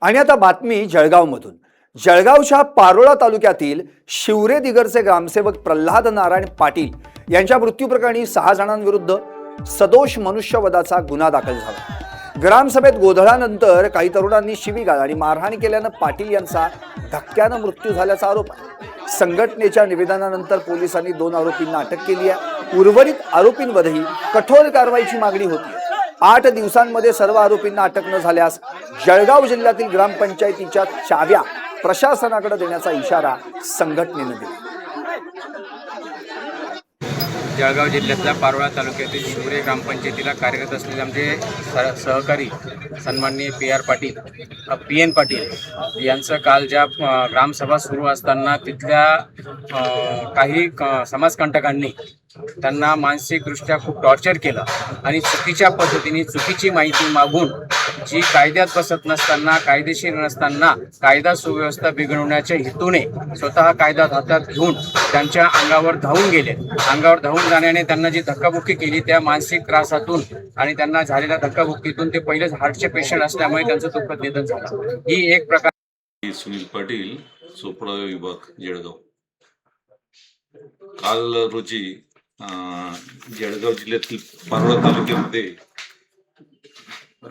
आणि आता बातमी जळगावमधून। जळगावच्या पारोळा तालुक्यातील शिवरे दिगरचे ग्रामसेवक प्रल्हाद नारायण पाटील यांच्या मृत्यूप्रकरणी 6 जणांविरुद्ध सदोष मनुष्यवधाचा गुन्हा दाखल झाला। ग्रामसभेत गोंधळानंतर काही तरुणांनी शिवीगाळ आणि मारहाण केल्यानं पाटील यांचा धक्क्यानं मृत्यू झाल्याचा आरोप आहे। संघटनेच्या निवेदनानंतर पोलिसांनी 2 आरोपींना अटक केली आहे। उर्वरित आरोपींवरही कठोर कारवाईची मागणी होती। 8 दिवसांमध्ये सर्व आरोपींना अटक न झाल्यास जळगाव जिल्ह्यातील ग्रामपंचायतीच्या चाव्या प्रशासनाकडे देण्याचा इशारा संघटनेने दिला। जळगाव जिल्ह्यातल्या पारोळा तालुक्यातील शिवरे ग्रामपंचायतीला कार्यरत असलेले आमचे सहकारी सन्माननीय PR पाटील PN पाटील यांचं काल ज्या ग्रामसभा सुरू असताना तिथल्या काही समाजकंटकांनी त्यांना मानसिकदृष्ट्या खूप टॉर्चर केलं आणि चुकीच्या पद्धतीने चुकीची माहिती मागून जी कायद्यात बसत नसताना, कायदेशीर नसताना कायदा सुव्यवस्था बिघडवण्याच्या हेतूने स्वतः कायदा हातात घेऊन त्यांच्या अंगावर धावून गेले। अंगावर धावून जाण्याने त्यांना जी धक्काबुक्की केली त्या मानसिक त्रासातून आणि त्यांना झालेल्या धक्काबुक्कीतून ते पहिलेच हार्टचे पेशंट असल्यामुळे त्यांचं दुःखद निधन झालं। ही एक प्रकार। सुनील पाटील, चोपडा विभाग, जळगाव। काल रोजी जळगाव जिल्ह्यातील पारोळा तालुक्यामध्ये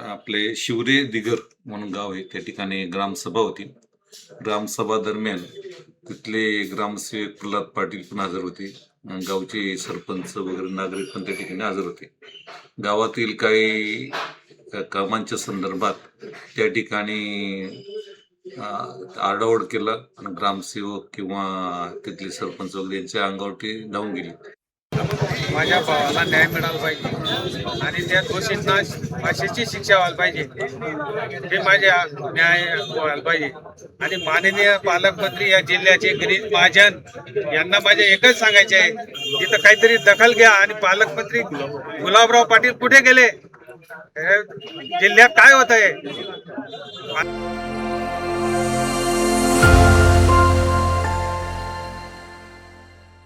आपले शिवरे दिगर म्हणून गाव आहे, त्या ठिकाणी ग्रामसभा होती। ग्रामसभा दरम्यान तिथले ग्रामसेवक प्रल्हाद पाटील पण हजर होते, गावचे सरपंच वगैरे नागरिक पण त्या ठिकाणी हजर होते। गावातील काही कामांच्या संदर्भात त्या ठिकाणी आरडाओरड केला आणि ग्रामसेवक किंवा तिथले सरपंच वगैरे यांच्या अंगावरती धावून गेले। माझ्या भावाला न्याय मिळाला पाहिजे आणि त्या दोषींना फाशीची शिक्षा व्हायला पाहिजे, हे माझ्या न्याय व्हायला पाहिजे। आणि माननीय पालकमंत्री या जिल्ह्याचे गिरीश महाजन यांना माझे एकच सांगायचे आहे, तिथं काहीतरी दखल घ्या। आणि पालकमंत्री गुलाबराव पाटील कुठे गेले? जिल्ह्यात काय होत आहे?